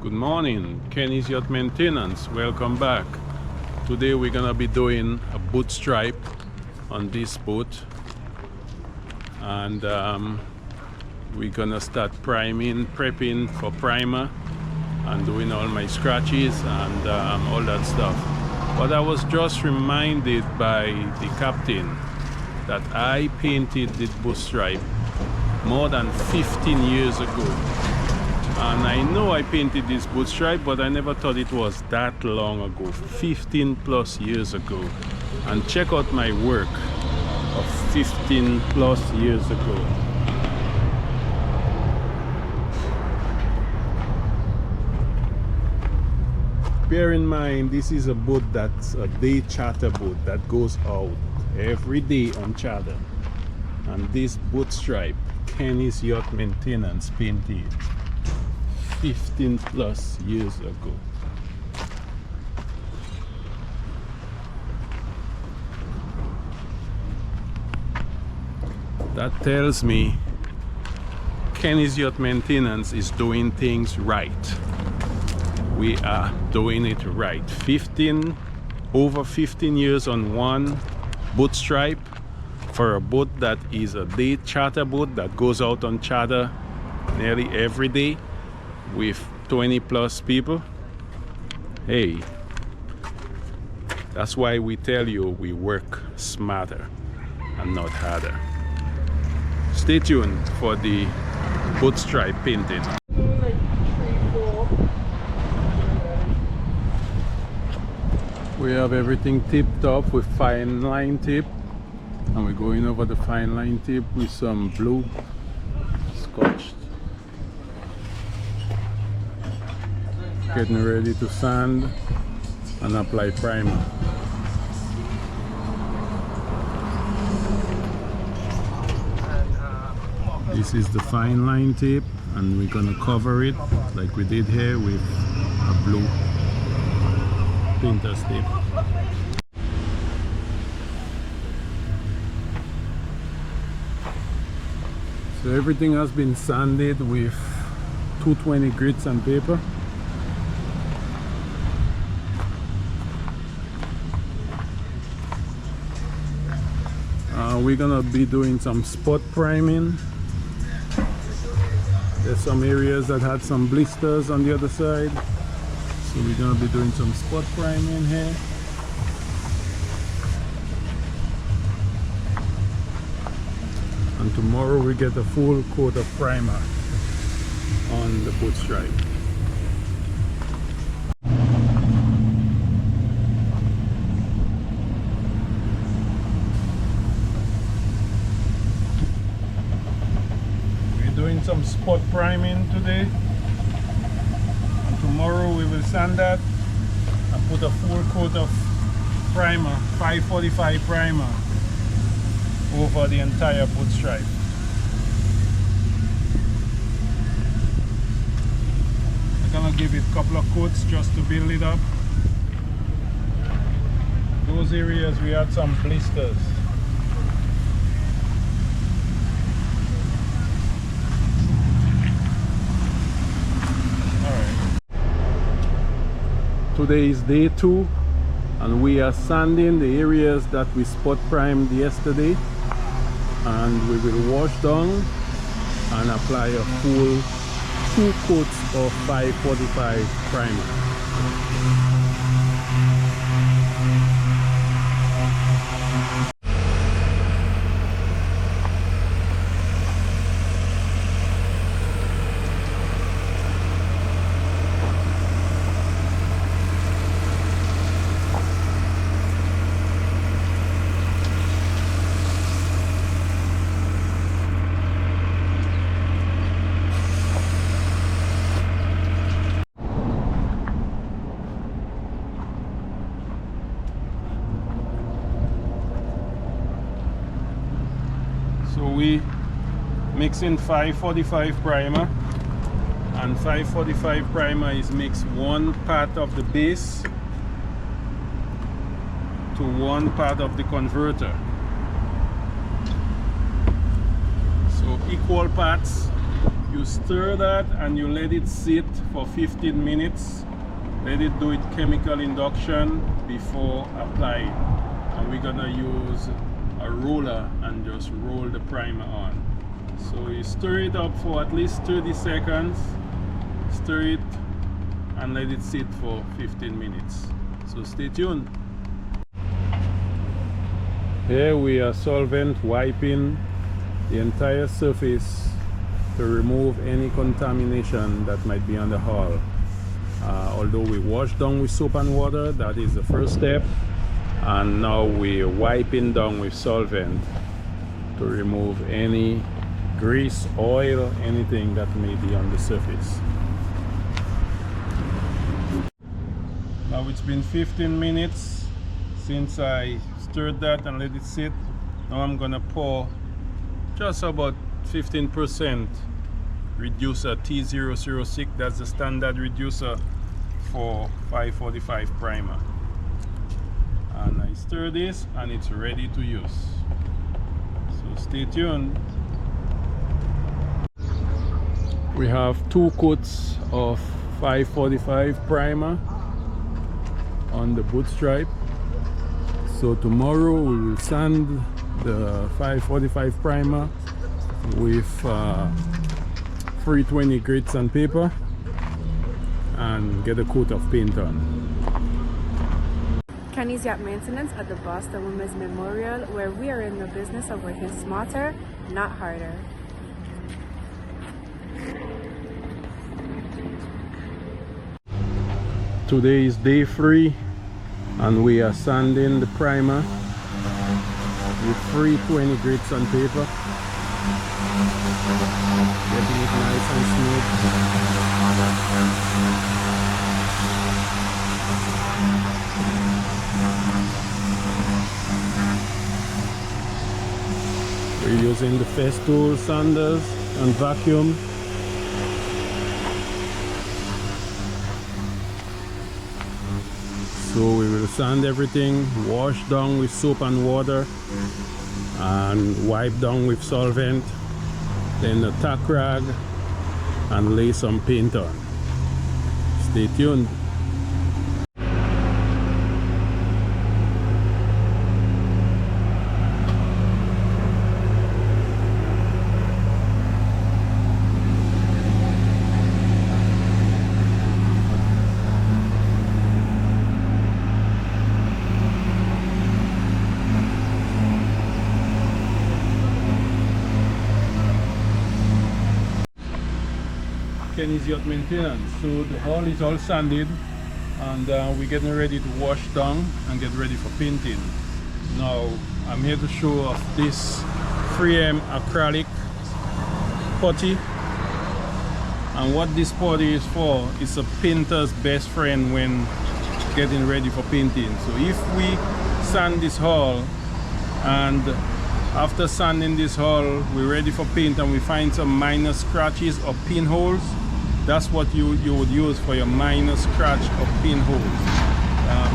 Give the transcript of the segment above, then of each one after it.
Good morning, Kenny's Yacht Maintenance. Welcome back. Today we're gonna be doing a boot stripe on this boat, and we're gonna start prepping for primer and doing all my scratches and all that stuff. But I was just reminded by the captain that I painted this boot stripe more than 15 years ago. And I know I painted this boot stripe, but I never thought it was that long ago, 15 plus years ago. And check out my work of 15 plus years ago. Bear in mind, this is a boat that's a day charter boat that goes out every day on charter. And this boot stripe, Kenny's Yacht Maintenance painted 15 plus years ago. That tells me Kenny's Yacht Maintenance is doing things right. We are doing it right. Over 15 years on one boot stripe for a boat that is a day charter boat that goes out on charter nearly every day with 20 plus people. Hey, that's why we tell you we work smarter and not harder. Stay tuned for the boot stripe painting. We have everything tipped up with fine line tip, and we're going over the fine line tip with some blue scotch. Getting ready to sand and apply primer. This is the fine line tape, and we're gonna cover it like we did here with a blue painter's tape. So everything has been sanded with 220 grit sandpaper. We're gonna be doing some spot priming. There's some areas that had some blisters on the other side, so we're gonna be doing some spot priming here. And tomorrow we get a full coat of primer on the boot stripe. Doing some spot priming today, and tomorrow we will sand that and put a full coat of primer, 545 primer, over the entire boot stripe. I'm gonna give it a couple of coats just to build it up. Those areas we had some blisters. Today is day 2, and we are sanding the areas that we spot primed yesterday, and we will wash down and apply a full 2 coats of 545 primer. So we mix in 545 primer, and 545 primer is mixed one part of the base to one part of the converter. So equal parts You stir that and you let it sit for 15 minutes. Let it do its chemical induction before applying. And we're gonna use a roller and just roll the primer on. So you stir it up for at least 30 seconds. Stir it and let it sit for 15 minutes. So stay tuned. Here we are solvent wiping the entire surface to remove any contamination that might be on the hull. Although we wash down with soap and water, that is the first step, and now we're wiping down with solvent to remove any grease, oil, anything that may be on the surface. Now it's been 15 minutes since I stirred that and let it sit. Now I'm gonna pour just about 15% reducer T006. That's the standard reducer for 545 primer. And I stir this and it's ready to use. So stay tuned. We have 2 coats of 545 primer on the boot stripe. So tomorrow we will sand the 545 primer with 320 grit sandpaper and get a coat of paint on. Kenny's Yacht Maintenance at the Boston Women's Memorial, where we are in the business of working smarter, not harder. Today is day 3 and we are sanding the primer with 320 grit sandpaper, getting it nice and smooth. We're using the Festool sanders and vacuum. So we will sand everything, wash down with soap and water, and wipe down with solvent, then a tack rag, and lay some paint on. Stay tuned. Kenny's Yacht Maintenance. So the hull is all sanded and we're getting ready to wash down and get ready for painting. Now I'm here to show off this 3M acrylic putty, and what this putty is for, it's a painter's best friend when getting ready for painting. So if we sand this hull and after sanding this hull we're ready for paint and we find some minor scratches or pinholes, that's what you would use for your minor scratch or pinholes.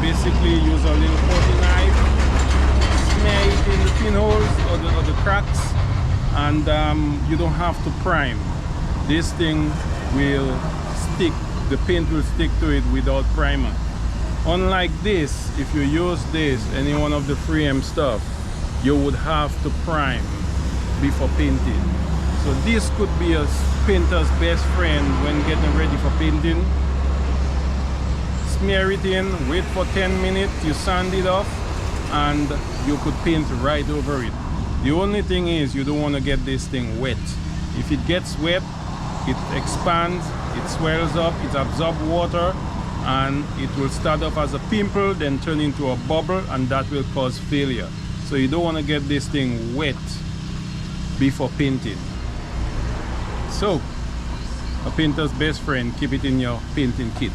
Basically use a little putty knife, smear it in the pinholes or the cracks, and you don't have to prime. This thing will stick, the paint will stick to it without primer. Unlike this, if you use this, any one of the 3M stuff, you would have to prime before painting. So this could be a painter's best friend when getting ready for painting. Smear it in, wait for 10 minutes, you sand it off, and you could paint right over it. The only thing is you don't want to get this thing wet. If it gets wet, it expands, it swells up, it absorbs water, and it will start off as a pimple, then turn into a bubble, and that will cause failure. So you don't want to get this thing wet before painting. So, a painter's best friend, keep it in your painting kit.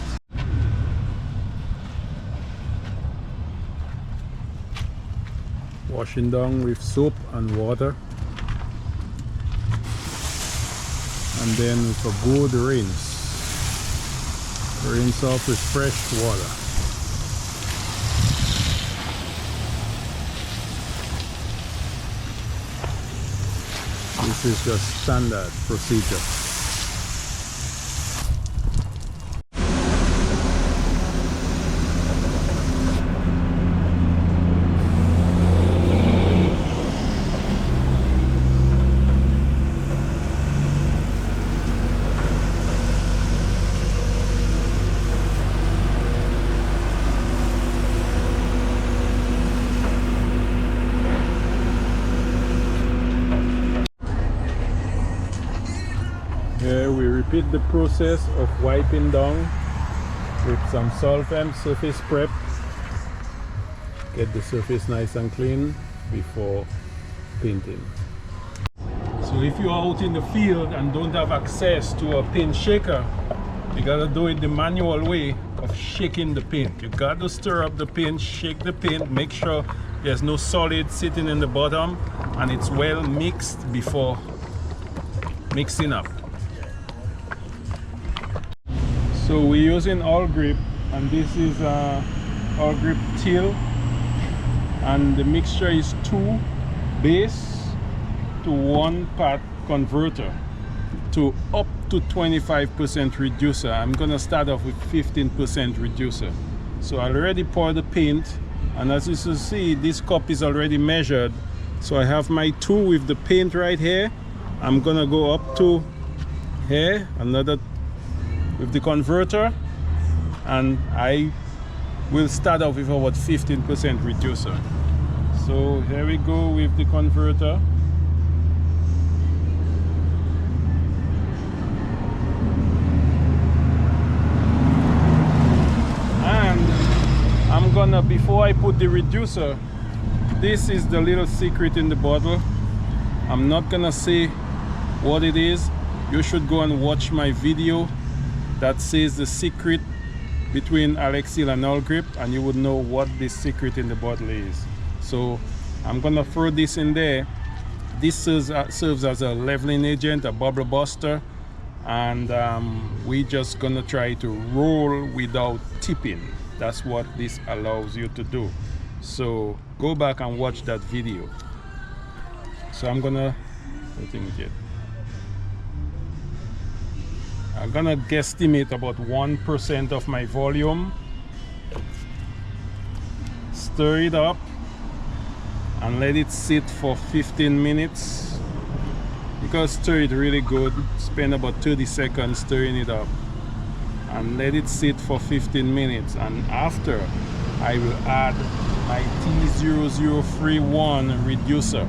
Washing down with soap and water, and then with a good rinse. Rinse off with fresh water. This is just standard procedure. Here we repeat the process of wiping down with some solvent surface prep. Get the surface nice and clean before painting. So if you're out in the field and don't have access to a paint shaker, you gotta do it the manual way of shaking the paint. You gotta stir up the paint, shake the paint, make sure there's no solid sitting in the bottom and it's well mixed before mixing up. So we're using Awlgrip, and this is Awlgrip Teal, and the mixture is 2 base to 1 part converter to up to 25% reducer. I'm gonna start off with 15% reducer. So I already poured the paint, and as you can see, this cup is already measured. So I have my 2 with the paint right here. I'm gonna go up to here, another with the converter, and I will start off with about 15% reducer. So here we go with the converter. And I'm gonna, before I put the reducer, this is the little secret in the bottle. I'm not gonna say what it is. You should go and watch my video that says the secret between Alexseal and Awlgrip, and you would know what this secret in the bottle is. So I'm gonna throw this in there. This serves as a leveling agent, a bubble buster, and we just gonna try to roll without tipping. That's what this allows you to do. So go back and watch that video. So I'm gonna guesstimate about 1% of my volume, stir it up and let it sit for 15 minutes. You gotta stir it really good. Spend about 30 seconds stirring it up and let it sit for 15 minutes. And after, I will add my T0031 reducer,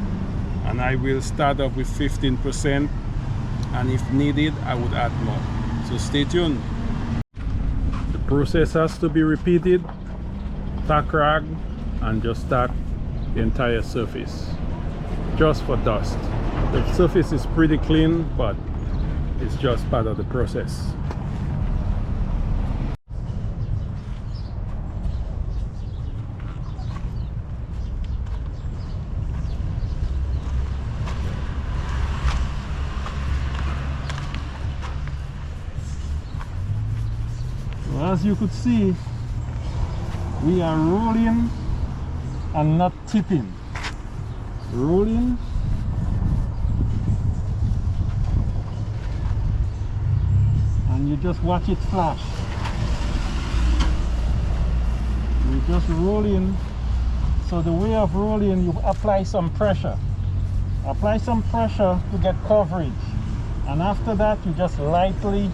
and I will start up with 15%, and if needed I would add more. So stay tuned. The process has to be repeated. Tack rag and just tack the entire surface just for dust. The surface is pretty clean, but it's just part of the process. As you could see, we are rolling and not tipping. Rolling and you just watch it flash. We're just rolling. So the way of rolling, you apply some pressure. Apply some pressure to get coverage, and after that you just lightly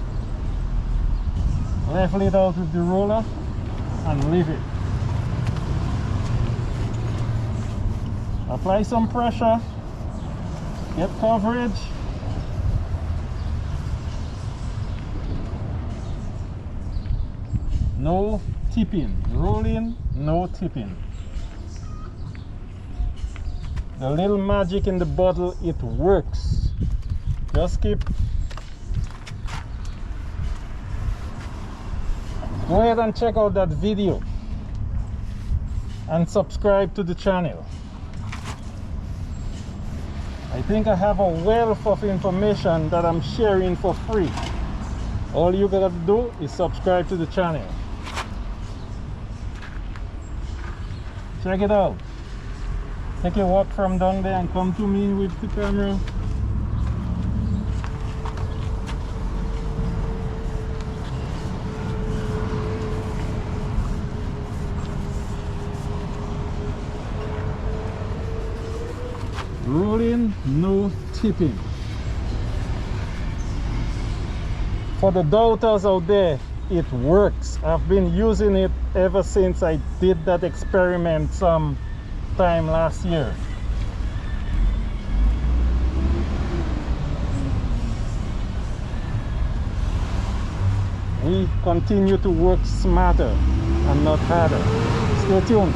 level it out with the roller and leave it. Apply some pressure, get coverage, no tipping. Rolling, no tipping. The little magic in the bottle, it works. Just keep. Go ahead and check out that video and subscribe to the channel. I think I have a wealth of information that I'm sharing for free. All you gotta do is subscribe to the channel. Check it out. Take a walk from down there and come to me with the camera. Rolling, no tipping. For the doubters out there, it works. I've been using it ever since I did that experiment some time last year. We continue to work smarter and not harder. Stay tuned.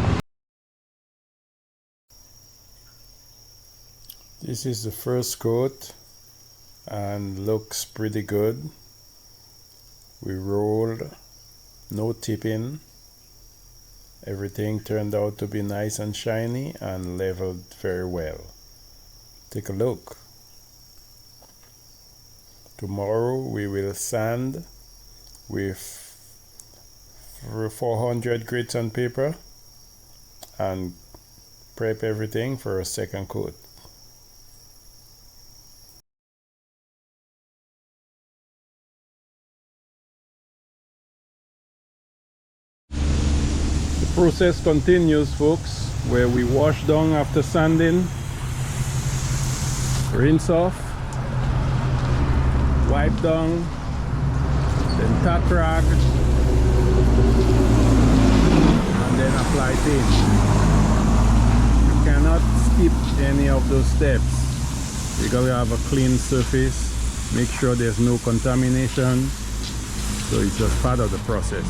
This is the first coat and looks pretty good. We rolled, no tipping. Everything turned out to be nice and shiny and leveled very well. Take a look. Tomorrow we will sand with 400 grits on paper and prep everything for a second coat. The process continues, folks, where we wash down after sanding, rinse off, wipe down, then tack rag, and then apply paint. You cannot skip any of those steps. You gotta have a clean surface, make sure there's no contamination, so it's just part of the process.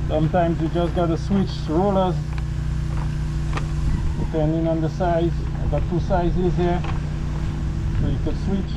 Sometimes you just gotta switch rollers depending on the size. I got two sizes here, so you could switch.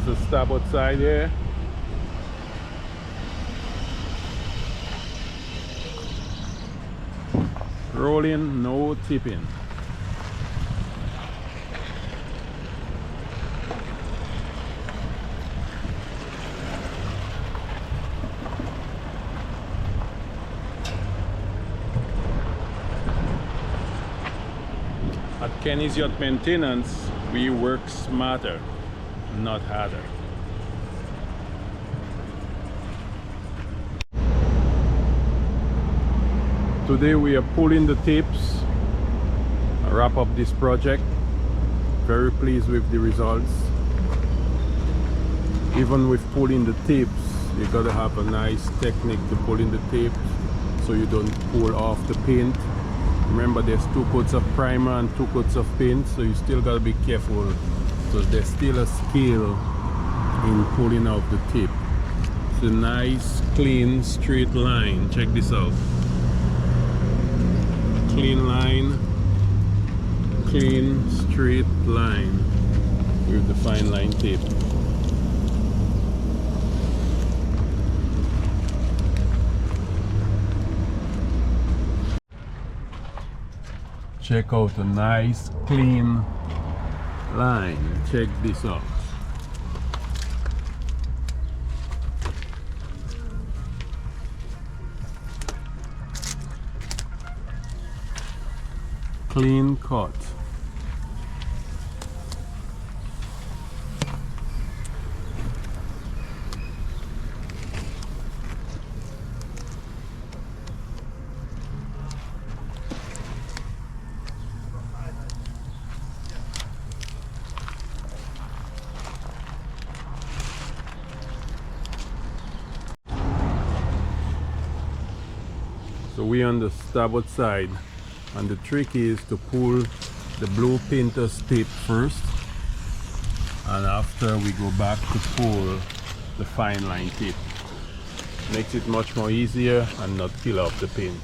the starboard side here. Rolling, no tipping. At Kenny's Yacht Maintenance, we work smarter, not harder. Today we are pulling the tips, wrap up this project. Very pleased with the results. Even with pulling the tips, you gotta have a nice technique to pulling the tips so you don't pull off the paint. Remember, there's 2 coats of primer and 2 coats of paint, so you still gotta be careful because there's still a skill in pulling off the tip. It's a nice, clean, straight line. Check this out. Clean line, clean, straight line with the fine line tip. Check out a nice clean line. Check this out. Clean cut. So we on the starboard side, and the trick is to pull the blue painter's tip first, and after we go back to pull the fine line tip. Makes it much more easier and not peel off the paint.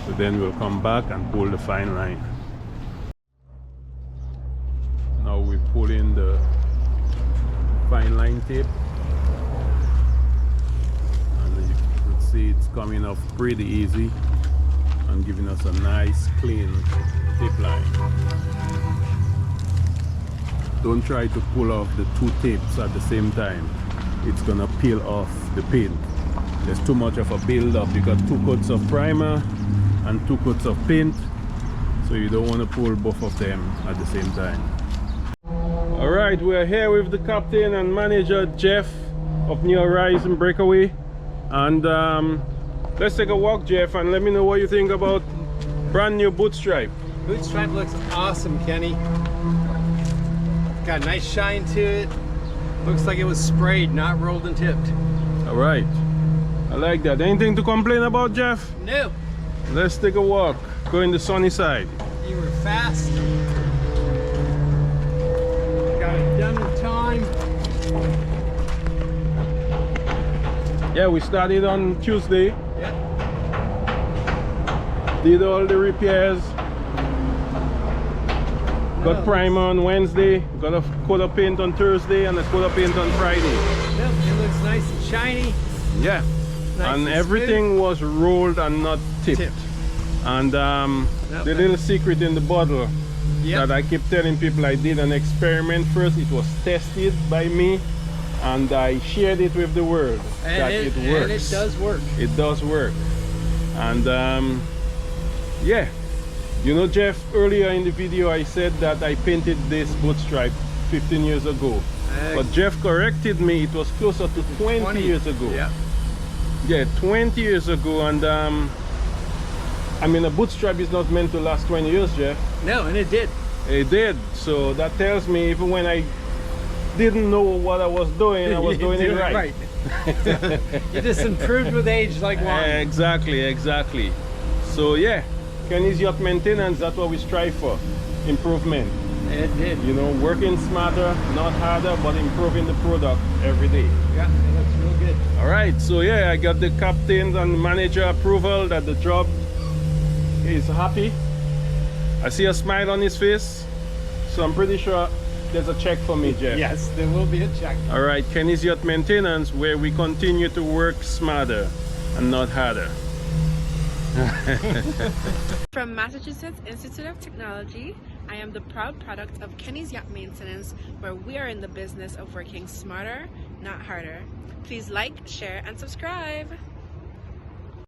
So then we'll come back and pull the fine line. Now we pull in the fine line tip. See, it's coming off pretty easy and giving us a nice clean tip line. Don't try to pull off the 2 tips at the same time. It's gonna peel off the paint. There's too much of a build up. You got 2 coats of primer and 2 coats of paint, so you don't want to pull both of them at the same time. All right, we're here with the captain and manager Jeff of New Horizon Breakaway. And let's take a walk, Jeff, and let me know what you think about brand new boot stripe. Boot stripe looks awesome, Kenny. Got a nice shine to it. Looks like it was sprayed, not rolled and tipped. All right, I like that. Anything to complain about, Jeff? No. Let's take a walk. Go in the sunny side. You were fast. Got it done in time. Yeah, we started on Tuesday. Yeah. Did all the repairs. Got primer on Wednesday. Got a coat of paint on Thursday and a coat of paint on Friday. Yep, it looks nice and shiny. Yeah. Nice and and everything was rolled and not tipped. And the little secret in the bottle that I keep telling people, I did an experiment first. It was tested by me. And I shared it with the world that it works. And it does work. It does work. And yeah, you know, Jeff, earlier in the video I said that I painted this boot stripe 15 years ago. But Jeff corrected me, it was closer to 20 years ago. Yeah. Yeah, 20 years ago. And I mean, a boot stripe is not meant to last 20 years, Jeff. No, and it did. It did. So that tells me even when I didn't know what I was doing, I was doing it right. You just improved with age like wine. Exactly, exactly. So yeah, Kenny's Yacht Maintenance, that's what we strive for. Improvement. It did. You know, working smarter, not harder, but improving the product every day. Yeah, it looks real good. All right, so yeah, I got the captain and manager approval that the job is happy. I see a smile on his face. So I'm pretty sure there's a check for me, Jeff. Yes, there will be a check. All right, Kenny's Yacht Maintenance, where we continue to work smarter and not harder. From Massachusetts Institute of Technology, I am the proud product of Kenny's Yacht Maintenance, where we are in the business of working smarter, not harder. Please like, share, and subscribe.